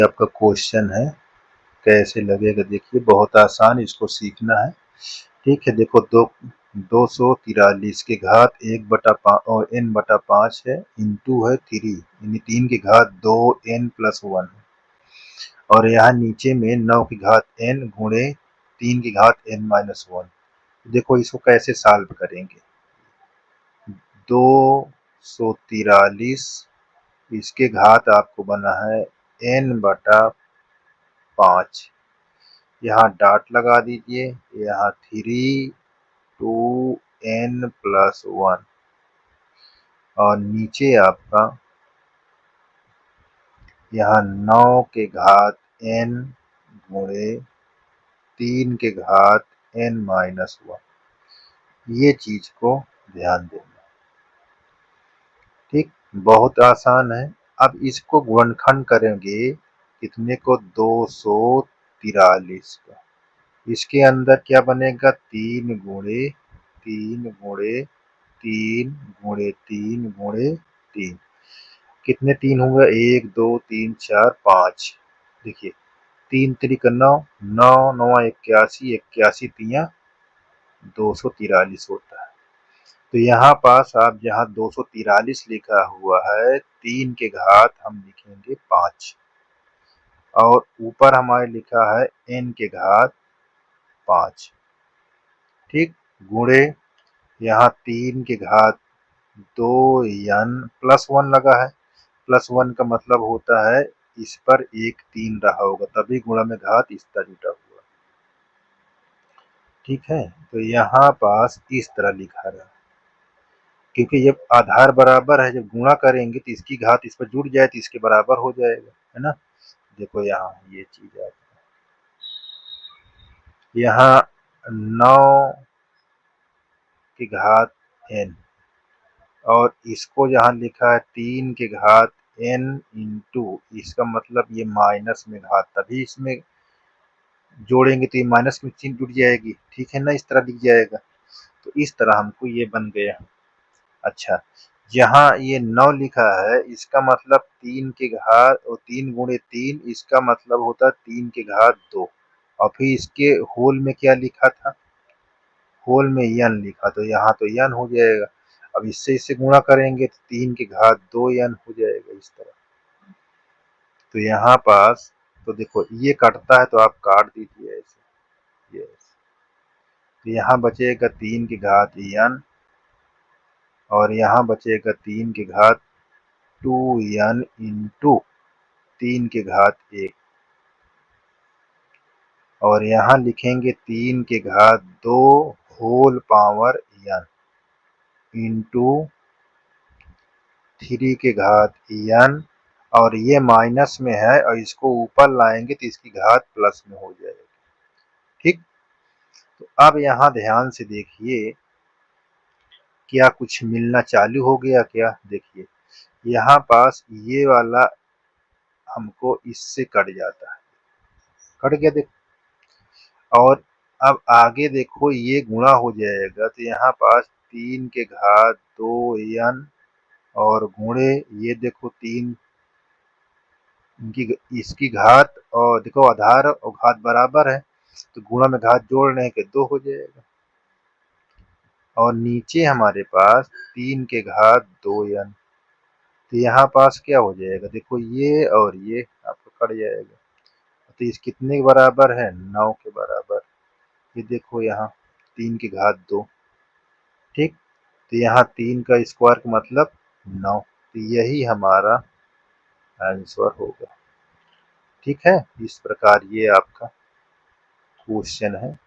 आपका क्वेश्चन है, कैसे लगेगा देखिए, बहुत आसान, इसको सीखना है। ठीक है, देखो 243 के घात 1/5 और n/5 है, इंटू है 3 यानी 3 की घात 2 n+1 और यहाँ नीचे में 9 की घात n गुणे 3 की घात n-1। देखो इसको कैसे सॉल्व करेंगे। 243 इसके घात आपको बना है n/5, यहाँ डॉट लगा दीजिए, यहाँ 3 2n+1 और नीचे आपका यहाँ 9 के घात n गुणे 3 के घात n-1। ये चीज को ध्यान देना। ठीक, बहुत आसान है। अब इसको गुणनखंड करेंगे कितने को, 243 का। इसके अंदर क्या बनेगा, 3 गुणे 3 गुणे 3 गुणे 3 गुणे 3। कितने 3 होंगे, 1 2 3 4 5। देखिए 3 त्रिक 9, 9 9 81, 81 तिया 243 होता है। तो यहाँ पास आप जहाँ 243 लिखा हुआ है, 3 के घात हम लिखेंगे 5 और ऊपर हमारे लिखा है n के घात 5। ठीक, गुणे यहाँ 3 के घात 2n+1 लगा है। +1 का मतलब होता है इस पर एक 3 रहा होगा, तभी गुणा में घात इस तरह जुटा हुआ। ठीक है, तो यहाँ पास इस तरह लिखा रहा, क्योंकि जब आधार बराबर है, जब गुणा करेंगे तो इसकी घात इस पर जुड़ जाए तो इसके बराबर हो जाएगा, है ना। देखो यहाँ ये चीज है, यहाँ 9 की घात n और इसको जहाँ लिखा है 3 के घात n इंटू, इसका मतलब ये माइनस में घात, तभी इसमें जोड़ेंगे तो ये माइनस में चिन्ह जुड़ जाएगी। ठीक है ना, इस तरह दिख जाएगा। तो इस तरह हमको ये बन गया। अच्छा, जहाँ ये 9 लिखा है, इसका मतलब 3 के घात और 3 गुणे 3, इसका मतलब होता है 3 के घात 2 और फिर इसके होल में क्या लिखा था, होल में n लिखा, तो यहाँ तो n हो जाएगा। अब इससे गुणा करेंगे तो 3 के घात 2n हो जाएगा इस तरह। तो यहाँ पास तो देखो ये कटता है तो आप काट दीजिए ऐसे, ये तो यहाँ बचेगा 3 की घात n और यहाँ बचेगा 3 की घात 2n इंटू 3 की घात 1 और यहाँ लिखेंगे 3 की घात 2 होल पावर n इंटू 3 की घात n और ये माइनस में है और इसको ऊपर लाएंगे तो इसकी घात प्लस में हो जाएगी। ठीक, तो अब यहाँ ध्यान से देखिए, क्या कुछ मिलना चालू हो गया क्या। देखिए यहाँ पास ये वाला हमको इससे कट जाता है, कट गया देखो। और अब आगे देखो ये गुणा हो जाएगा, तो यहाँ पास 3 के घात 2n और गुणे ये देखो 3 इसकी घात, और देखो आधार और घात बराबर है तो गुणा में घात जोड़ रहे हैं कि 2 हो जाएगा। और नीचे हमारे पास 3 के घात 2n, तो यहाँ पास क्या हो जाएगा, देखो ये और ये आपको कट जाएगा। तो इस कितने के बराबर है, 9 के बराबर। ये देखो यहाँ 3 की घात 2। ठीक, तो यहाँ 3 का स्क्वायर का मतलब 9, तो यही हमारा आंसर होगा। ठीक है, इस प्रकार ये आपका क्वेश्चन है।